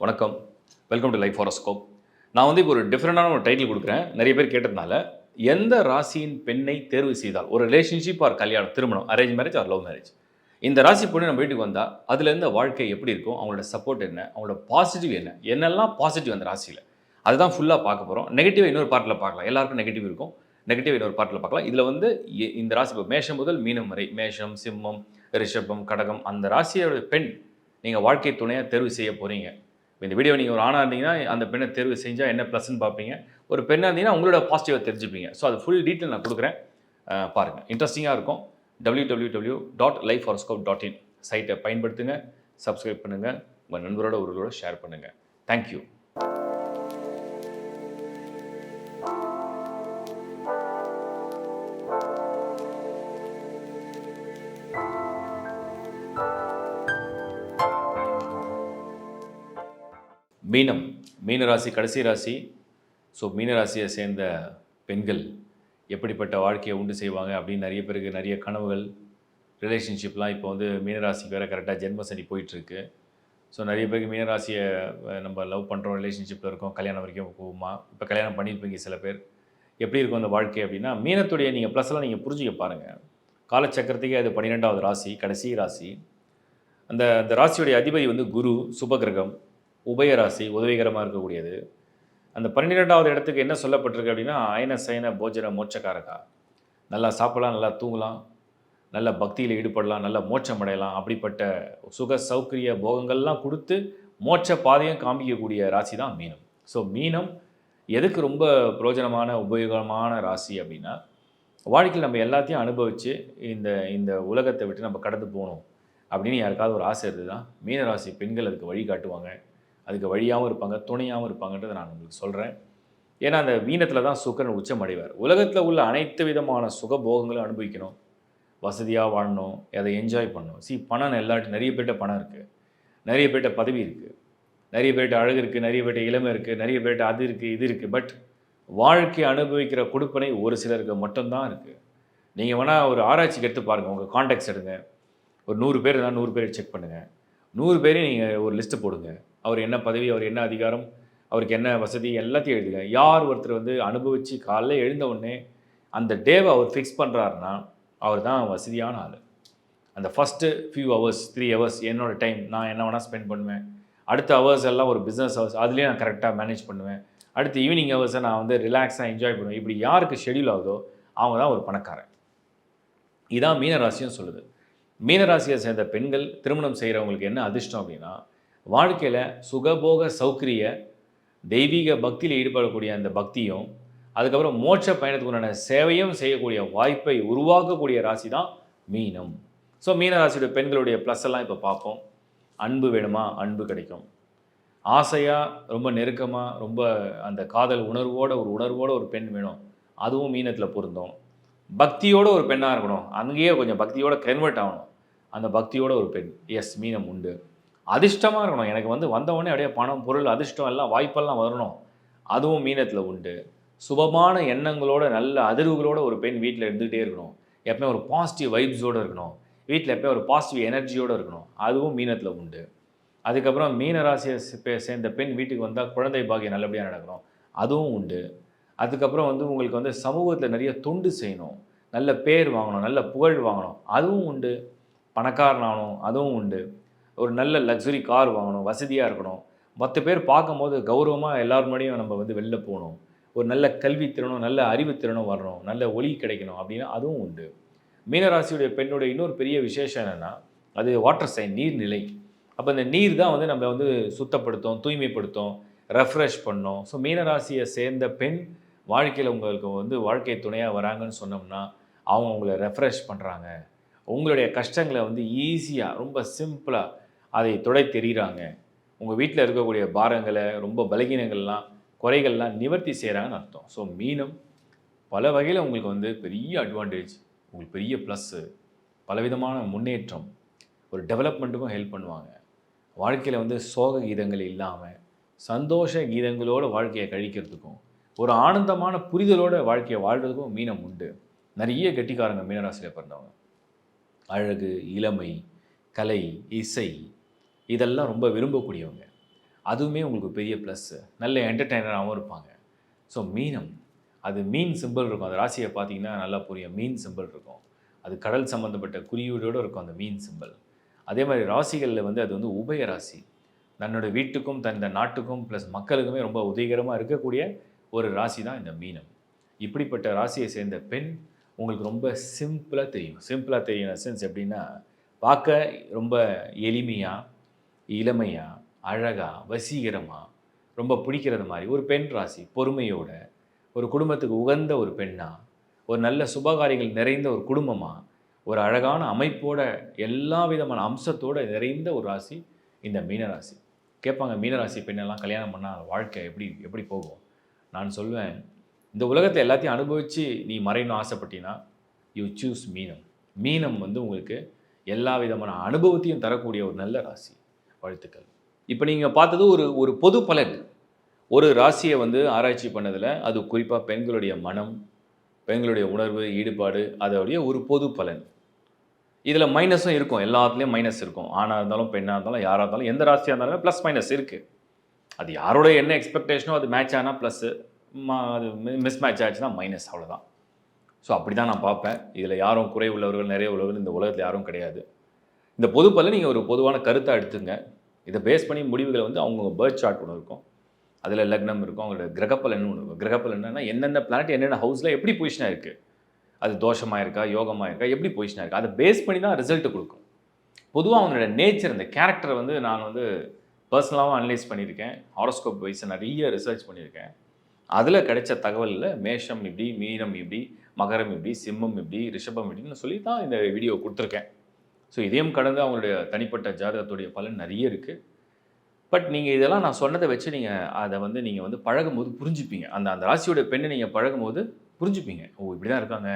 வணக்கம். Welcome to life horoscope. நான் இப்போ ஒரு டிஃப்ரெண்டான ஒரு டைட்டில் குடுக்குறேன். நெறைய பேர் கேட்டதுனால, எந்த ராசியின் பெண்ணை தேர்வு செய்தால், ஒரு ரிலேஷன்ஷிப் ஆர் கல்யாணம், திருமணம், arrange marriage or love marriage. இந்த ராசி பொண்ணு நம்ம வீட்டுக்கு வந்தா, அதுலேருந்து வாழ்க்கை எப்படி இருக்கும்? அவங்களோட சப்போர்ட் என்ன? அவங்களோட பாசிட்டிவ் என்ன? என்னெல்லாம் பாசிட்டிவ் அந்த ராசியில? அதுதான் ஃபுல்லா பார்க்க போறோம். நெகட்டிவ் இன்னொரு பார்ட்ல பார்க்கலாம். எல்லாருக்கும் நெகட்டிவ் இருக்கும். நெகட்டிவ் இன்னொரு பார்ட்ல பார்க்கலாம். இதுல இந்த ராசி மேஷம் முதல் மீனம் வரை, மேஷம், சிம்மம், ரிஷபம், கடகம் அந்த ராசியோட பெண் நீங்க வாழ்க்கை துணையா தேர்வு செய்ய போறீங்க. இந்த வீடியோ நீங்கள் ஒரு ஆணாக இருந்தீங்கன்னா அந்த பெண்ணை தேர்வு செஞ்சால் என்ன ப்ளஸ்ன்னு பார்ப்பீங்க. ஒரு பெண்ணாக இருந்தீங்கன்னா உங்களோட பாசிட்டிவாக தெரிஞ்சுப்பீங்க. ஸோ அது ஃபுல் டீட்டெயில் நான் கொடுக்குறேன், பாருங்கள். இன்ட்ரெஸ்டிங்காக இருக்கும். www.lifehoroscope.in சைட்டை பயன்படுத்துங்க, சப்ஸ்கிரைப் பண்ணுங்கள், உங்கள் நண்பரோட ஒருவரோட ஷேர் பண்ணுங்கள். தேங்க்யூ. மீனம், மீனராசி கடைசி ராசி. ஸோ மீனராசியை சேர்ந்த பெண்கள் எப்படிப்பட்ட வாழ்க்கையை உண்டு செய்வாங்க அப்படின்னு நிறைய பேருக்கு நிறைய கனவுகள், ரிலேஷன்ஷிப்லாம் இப்போ மீனராசிக்கு வேறு கரெக்டாக ஜென்மசனி போயிட்டுருக்கு. ஸோ நிறைய பேருக்கு மீனராசியை நம்ம லவ் பண்ணுறோம், ரிலேஷன்ஷிப்பில் இருக்கோம், கல்யாணம் வரைக்கும் போகுமா, இப்போ கல்யாணம் பண்ணியிருப்பீங்க சில பேர். எப்படி இருக்கும் அந்த வாழ்க்கை அப்படின்னா, மீனத்துடைய நீங்கள் ப்ளஸ்லாம் நீங்கள் புரிஞ்சுக்க பாருங்கள். காலச்சக்கரத்துக்கே அது 12வது ராசி, கடைசி ராசி. அந்த அந்த ராசியுடைய அதிபதி குரு, சுபகிரகம், உபயராசி, உதவிகரமாக இருக்கக்கூடியது. அந்த 12வது இடத்துக்கு என்ன சொல்லப்பட்டிருக்கு அப்படின்னா, அயன சயன போஜன மோட்சக்காரகா. நல்லா சாப்பிடலாம், நல்லா தூங்கலாம், நல்ல பக்தியில் ஈடுபடலாம், நல்ல மோட்சம் அடையலாம். அப்படிப்பட்ட சுக சௌகரிய போகங்கள்லாம் கொடுத்து மோட்ச பாதையும் காமிக்கக்கூடிய ராசி தான் மீனம். ஸோ மீனம் எதுக்கு ரொம்ப பிரயோஜனமான உபயோகமான ராசி அப்படின்னா, வாழ்க்கையில் நம்ம எல்லாத்தையும் அனுபவித்து இந்த இந்த உலகத்தை விட்டு நம்ம கடந்து போகணும் அப்படின்னு யாருக்காவது ஒரு ஆசை இருந்ததுன்னா, மீனராசி பெண்கள் அதுக்கு வழிகாட்டுவாங்க. அதுக்கு வழியாகவும் இருப்பாங்க, துணையாகவும் இருப்பாங்கன்றதை நான் உங்களுக்கு சொல்கிறேன். ஏன்னா அந்த மீனத்தில் தான் சுக்கிரன் உச்சம் அடைவார். உலகத்தில் உள்ள அனைத்து விதமான சுகபோகங்களும் அனுபவிக்கணும், வசதியாக வாழணும், அதை என்ஜாய் பண்ணணும். பணம் நிறைய பேர்கிட்ட பணம் இருக்குது, நிறைய பேர்கிட்ட பதவி இருக்குது, நிறைய பேர்கிட்ட அழகு இருக்குது, நிறைய பேர்கிட்ட இளமை இருக்குது, நிறைய பேர்கிட்ட அது இருக்குது, இது இருக்குது. பட் வாழ்க்கை அனுபவிக்கிற கொடுப்பனை ஒரு சிலருக்கு மட்டும்தான் இருக்குது. நீங்கள் வேணால் ஒரு ஆராய்ச்சிக்கு எடுத்து பாருங்கள், உங்கள் கான்டாக்ட்ஸ் எடுங்க. ஒரு 100 பேர் இருந்தால் 100 பேரை செக் பண்ணுங்கள். 100 பேரையும் நீங்கள் ஒரு லிஸ்ட்டு போடுங்க. அவர் என்ன பதவி, அவர் என்ன அதிகாரம், அவருக்கு என்ன வசதி, எல்லாத்தையும் எழுதுங்க. யார் ஒருத்தர் அனுபவித்து காலையில் எழுந்த உடனே அந்த டேவை அவர் ஃபிக்ஸ் பண்ணுறாருன்னா அவர் தான் வசதியான ஆள். அந்த ஃபஸ்ட்டு ஃபியூ ஹவர்ஸ், 3 ஹவர்ஸ் என்னோடய டைம், நான் என்ன வேணால் ஸ்பெண்ட் பண்ணுவேன். அடுத்த ஹவர்ஸ் எல்லாம் ஒரு பிஸ்னஸ் ஹவர்ஸ், அதுலேயே நான் கரெக்டாக மேனேஜ் பண்ணுவேன். அடுத்த ஈவினிங் ஹவர்ஸை நான் ரிலாக்ஸாக என்ஜாய் பண்ணுவேன். இப்படி யாருக்கு ஷெடியூல் ஆகுதோ அவங்க தான் ஒரு பணக்காரன். இதான் மீனராசியும் சொல்லுது. மீனராசியை சேர்ந்த பெண்கள் திருமணம் செய்கிறவங்களுக்கு என்ன அதிர்ஷ்டம் அப்படின்னா, வாழ்க்கையில் சுகபோக சௌகரிய தெய்வீக பக்தியில் ஈடுபடக்கூடிய அந்த பக்தியும், அதுக்கப்புறம் மோட்ச பயணத்துக்கு உண்டான சேவையும் செய்யக்கூடிய வாய்ப்பை உருவாக்கக்கூடிய ராசி தான் மீனம். ஸோ மீனராசியோட பெண்களுடைய ப்ளஸ் எல்லாம் இப்போ பார்ப்போம். அன்பு வேணுமா, அன்பு கிடைக்கும். ஆசையாக ரொம்ப நெருக்கமாக ரொம்ப அந்த காதல் உணர்வோட ஒரு பெண் வேணும், அதுவும் மீனத்தில் பொருந்தும். பக்தியோட ஒரு பெண்ணாக இருக்கணும், அங்கேயே கொஞ்சம் பக்தியோட கன்வெர்ட் ஆகணும், அந்த பக்தியோட ஒரு பெண், எஸ் மீனம் உண்டு. அதிர்ஷ்டமாக இருக்கணும், எனக்கு வந்தவொடனே அப்படியே பணம், பொருள், அதிர்ஷ்டம் எல்லாம் வாய்ப்பெல்லாம் வரணும், அதுவும் மீனத்தில் உண்டு. சுபமான எண்ணங்களோட நல்ல அதிர்வுகளோட ஒரு பெண் வீட்டில் இருந்துகிட்டே இருக்கணும், எப்போயும் ஒரு பாசிட்டிவ் வைப்ஸோடு இருக்கணும், வீட்டில் எப்போயும் ஒரு பாசிட்டிவ் எனர்ஜியோடு இருக்கணும், அதுவும் மீனத்தில் உண்டு. அதுக்கப்புறம் மீனராசியை சேர்ந்த பெண் வீட்டுக்கு வந்தால் குழந்தை பாக்கியம் நல்லபடியாக நடக்கணும், அதுவும் உண்டு. அதுக்கப்புறம் உங்களுக்கு சமூகத்தில் நிறைய தொண்டு செய்யணும், நல்ல பேர் வாங்கணும், நல்ல புகழ் வாங்கணும், அதுவும் உண்டு. பணக்காரனாகணும், அதுவும் உண்டு. ஒரு நல்ல லக்ஸுரி கார் வாங்கணும், வசதியாக இருக்கணும், 10 பேர் பார்க்கும்போது கௌரவமாக எல்லார் முன்னாடியும் நம்ம வெளில போகணும், ஒரு நல்ல கல்வித்திறனும் நல்ல அறிவுத்திறனும் வரணும், நல்ல ஒளி கிடைக்கணும் அப்படின்னா அதுவும் உண்டு. மீனராசியுடைய பெண்ணுடைய இன்னொரு பெரிய விசேஷம் என்னென்னா, அது வாட்டர் சைன், நீர்நிலை. அப்போ இந்த நீர் தான் நம்ம சுத்தப்படுத்தும், தூய்மைப்படுத்தும், ரெஃப்ரெஷ் பண்ணும். ஸோ மீனராசியை சேர்ந்த பெண் வாழ்க்கையில் உங்களுக்கு வாழ்க்கை துணையாக வராங்கன்னு சொன்னோம்னா, அவங்க உங்களை ரெஃப்ரெஷ் பண்ணுறாங்க, உங்களுடைய கஷ்டங்களை ஈஸியாக ரொம்ப சிம்பிளாக அதை துடை தெரிகிறாங்க, உங்கள் வீட்டில் இருக்கக்கூடிய பாரங்களை, ரொம்ப பலகீனங்கள்லாம், குறைகள்லாம் நிவர்த்தி செய்கிறாங்கன்னு அர்த்தம். ஸோ மீனம் பல வகையில் உங்களுக்கு பெரிய அட்வான்டேஜ், உங்களுக்கு பெரிய ப்ளஸ்ஸு, பலவிதமான முன்னேற்றம், ஒரு டெவலப்மெண்ட்டுக்கும் ஹெல்ப் பண்ணுவாங்க. வாழ்க்கையில் சோக கீதங்கள் இல்லாமல் சந்தோஷ கீதங்களோட வாழ்க்கையை கழிக்கிறதுக்கும், ஒரு ஆனந்தமான புரிதலோட வாழ்க்கையை வாழ்கிறதுக்கும் மீனம் உண்டு. நிறைய கெட்டிக்காரங்க மீனராசியில் பிறந்தவங்க. அழகு, இளமை, கலை, இசை இதெல்லாம் ரொம்ப விரும்பக்கூடியவங்க. அதுவுமே உங்களுக்கு பெரிய ப்ளஸ்ஸு. நல்ல என்டர்டெய்னராகவும் இருப்பாங்க. ஸோ மீனம், அது மீன் சிம்பிள் இருக்கும். அந்த ராசியை பார்த்தீங்கன்னா நல்லா புரியும். மீன் சிம்பிள் இருக்கும். அது கடல் சம்மந்தப்பட்ட குறியீடோடு இருக்கும் அந்த மீன் சிம்பிள். அதே மாதிரி ராசிகளில் வந்து அது வந்து உபய ராசி. தன்னோட வீட்டுக்கும் இந்த நாட்டுக்கும் ப்ளஸ் மக்களுக்குமே ரொம்ப உதவிகரமாக இருக்கக்கூடிய ஒரு ராசி தான் இந்த மீனம். இப்படிப்பட்ட ராசியை சேர்ந்த பெண் உங்களுக்கு ரொம்ப சிம்பிளாக தெரியும். சிம்பிளாக தெரியும் சென்ஸ் எப்படின்னா, பார்க்க ரொம்ப எளிமையாக, இளமையாக, அழகாக, வசீகரமாக, ரொம்ப பிடிக்கிறது மாதிரி ஒரு பெண் ராசி. பொறுமையோட, ஒரு குடும்பத்துக்கு உகந்த ஒரு பெண்ணா, ஒரு நல்ல சுபகாரியங்கள் நிறைந்த ஒரு குடும்பமாக, ஒரு அழகான அமைப்போட, எல்லா விதமான அம்சத்தோடு நிறைந்த ஒரு ராசி இந்த மீனராசி. கேட்பாங்க, மீனராசி பெண்ணெல்லாம் கல்யாணம் பண்ணால் வாழ்க்கை எப்படி போகும்? நான் சொல்வேன், இந்த உலகத்தை எல்லாத்தையும் அனுபவித்து நீ மறையணும் ஆசைப்பட்டீங்கன்னா யூ சூஸ் மீனம். மீனம் வந்து உங்களுக்கு எல்லா விதமான அனுபவத்தையும் தரக்கூடிய ஒரு நல்ல ராசி. வாழ்த்துக்கள். இப்போ நீங்கள் பார்த்தது ஒரு பொது பலன். ஒரு ராசியை வந்து ஆராய்ச்சி பண்ணதில் அது குறிப்பாக பெண்களுடைய மனம், பெண்களுடைய உணர்வு, ஈடுபாடு, அதோடைய ஒரு பொது பலன். இதில் மைனஸும் இருக்கும். எல்லாத்துலேயும் மைனஸ் இருக்கும். ஆணாக இருந்தாலும், பெண்ணாக இருந்தாலும், யாராக இருந்தாலும், எந்த ராசியாக இருந்தாலுமே ப்ளஸ் மைனஸ் இருக்குது. அது யாரோட என்ன எக்ஸ்பெக்டேஷனோ அது மேட்ச் ஆனால் ப்ளஸ்ஸு, அது மிஸ் மேட்ச் ஆச்சுன்னா மைனஸ், அவ்வளோதான். ஸோ அப்படி தான் நான் பார்ப்பேன். இதில் யாரும் குறை உள்ளவர்கள், நிறைய உள்ளவர்கள் இந்த உலகத்தில் யாரும் கிடையாது. இந்த பொது பலன் நீங்கள் ஒரு பொதுவான கருத்தாக எடுத்துங்க. இதை பேஸ் பண்ணி முடிவுகளை வந்து அவங்க பர்த் சார்ட் ஒன்று இருக்கும். அதில் லக்னம் இருக்கும், அவங்களோட கிரகப்பலன்னு ஒன்று இருக்கும். கிரகப்பலன்னா எந்தெந்த பிளானட் என்னென்ன ஹவுஸில் எப்படி பொசிஷனாக இருக்குது, அது தோஷமாக இருக்கா, யோகமாக இருக்கா, எப்படி பொசிஷனாக இருக்கா, அதை பேஸ் பண்ணி தான் ரிசல்ட்டு கொடுக்கும். பொதுவாக அவங்களோட நேச்சர், இந்த கேரக்டரை வந்து நான் வந்து பர்சனலாகவும் அனலைஸ் பண்ணியிருக்கேன். ஹாரோஸ்கோப் வைஸ் நிறைய ரிசர்ச் பண்ணியிருக்கேன். அதில் கிடைச்ச தகவலில் மேஷம் இப்படி, மீனம் இப்படி, மகரம் இப்படி, சிம்மம் இப்படி, ரிஷபம் இப்படின்னு சொல்லி தான் இந்த வீடியோ கொடுத்துருக்கேன். ஸோ இதையும் கடந்து அவங்களுடைய தனிப்பட்ட ஜாதகத்துடைய பலன் நிறைய இருக்குது. பட் நீங்கள் இதெல்லாம் நான் சொன்னதை வச்சு அதை வந்து நீங்கள் வந்து பழகும்போது புரிஞ்சுப்பீங்க. அந்த ராசியோட பெண்ணை நீங்கள் பழகும்போது புரிஞ்சுப்பீங்க. ஓ, இப்படி தான் இருக்காங்க,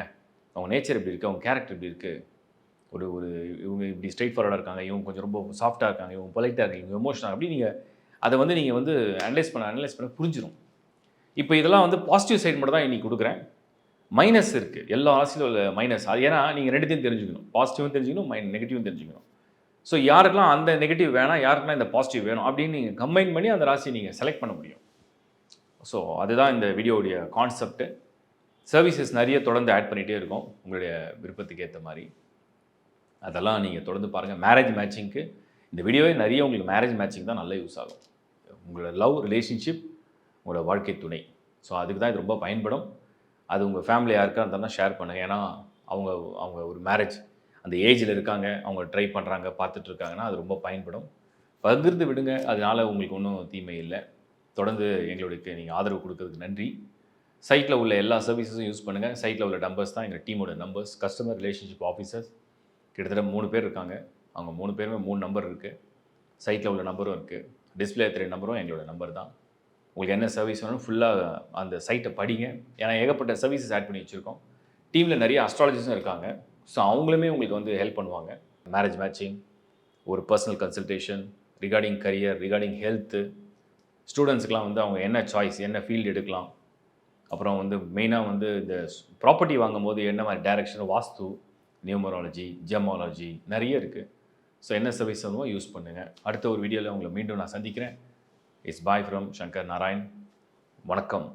அவங்க நேச்சர் இப்படி இருக்குது, அவங்க கேரக்டர் இப்படி இருக்குது, ஒரு இவங்க இப்படி ஸ்ட்ரெயிட் ஃபார்வர்டாக இருக்காங்க, இவங்க கொஞ்சம் ரொம்ப சாஃப்டாக இருக்காங்க, இவங்க பொலைட்டாக இருக்காங்க, இவங்க எமோஷனாக, அப்படி நீங்கள் வந்து அனலைஸ் பண்ண புரிஞ்சிடும். இப்போ இதெல்லாம் வந்து பாசிட்டிவ் சைடு மட்டும் தான் இன்றைக்கி கொடுக்குறேன். மைனஸ் இருக்குது, எல்லா ராசியிலும் உள்ள மைனஸ். அது ஏன்னா நீங்கள் ரெண்டுத்தையும் தெரிஞ்சுக்கணும். பாசிட்டிவும் தெரிஞ்சுக்கணும், நெகட்டிவும் தெரிஞ்சுக்கணும். ஸோ யாருக்கெல்லாம் அந்த நெகட்டிவ் வேணாம், யாருக்கெல்லாம் இந்த பாசிட்டிவ் வேணும் அப்படின்னு நீங்கள் கம்பைன் பண்ணி அந்த ராசியை நீங்கள் செலக்ட் பண்ண முடியும். ஸோ அதுதான் இந்த வீடியோவுடைய கான்செப்ட்டு. சர்வீசஸ் நிறைய தொடர்ந்து ஆட் பண்ணிகிட்டே இருக்கோம் உங்களுடைய விருப்பத்துக்கு ஏற்ற மாதிரி. அதெல்லாம் நீங்கள் தொடர்ந்து பாருங்கள். மேரேஜ் மேட்சிங்க்கு இந்த வீடியோவே நிறைய உங்களுக்கு மேரேஜ் மேட்சிங் தான் நல்லா யூஸ் ஆகும். உங்களோட லவ் ரிலேஷன்ஷிப், உங்களோட வாழ்க்கை துணை, ஸோ அதுக்கு தான் இது ரொம்ப பயன்படும். அது உங்கள் ஃபேமிலி யாருக்காக இருந்தாலும் ஷேர் பண்ணுங்கள். ஏன்னா அவங்க ஒரு மேரேஜ் அந்த ஏஜில் இருக்காங்க, அவங்க ட்ரை பண்ணுறாங்க, பார்த்துட்ருக்காங்கன்னா அது ரொம்ப பயன்படும். பகிர்ந்து விடுங்க, அதனால் உங்களுக்கு ஒன்றும் தீமை இல்லை. தொடர்ந்து எங்களுக்கு நீங்கள் ஆதரவு கொடுக்கறதுக்கு நன்றி. சைட்டில் உள்ள எல்லா சர்வீசஸும் யூஸ் பண்ணுங்கள். சைட்டில் உள்ள நம்பர்ஸ் தான் எங்கள் டீமோட நம்பர்ஸ். கஸ்டமர் ரிலேஷன்ஷிப் ஆஃபீஸர்ஸ் கிட்டத்தட்ட 3 பேர் இருக்காங்க. அவங்க 3 பேருமே 3 நம்பர் இருக்குது. சைட்டில் உள்ள நம்பரும் இருக்குது. டிஸ்பிளே 3 நம்பரும் எங்களோட நம்பர் தான். உங்களுக்கு என்ன சர்வீஸ் வேணும் ஃபுல்லாக அந்த சைட்டை படிங்க. ஏன்னா ஏகப்பட்ட சர்வீசஸ் ஆட் பண்ணி வச்சுருக்கோம். டீமில் நிறைய அஸ்ட்ராலஜிஸும் இருக்காங்க. ஸோ அவங்களுமே உங்களுக்கு வந்து ஹெல்ப் பண்ணுவாங்க. மேரேஜ் மேட்சிங், ஒரு personal consultation, regarding career, regarding health, ஸ்டூடெண்ட்ஸுக்கெலாம் வந்து அவங்க என்ன சாய்ஸ், என்ன ஃபீல்டு எடுக்கலாம், அப்புறம் வந்து மெயினாக வந்து இந்த ப்ராப்பர்ட்டி வாங்கும்போது என்ன மாதிரி டைரக்ஷன், வாஸ்து, நியூமராலஜி, ஜெமாலஜி நிறைய இருக்குது. ஸோ என்ன சர்வீஸ் வேணுமோ யூஸ் பண்ணுங்கள். அடுத்த ஒரு வீடியோவில் உங்களை மீண்டும் நான் சந்திக்கிறேன். It's bye from Shankar Narayan. வணக்கம்.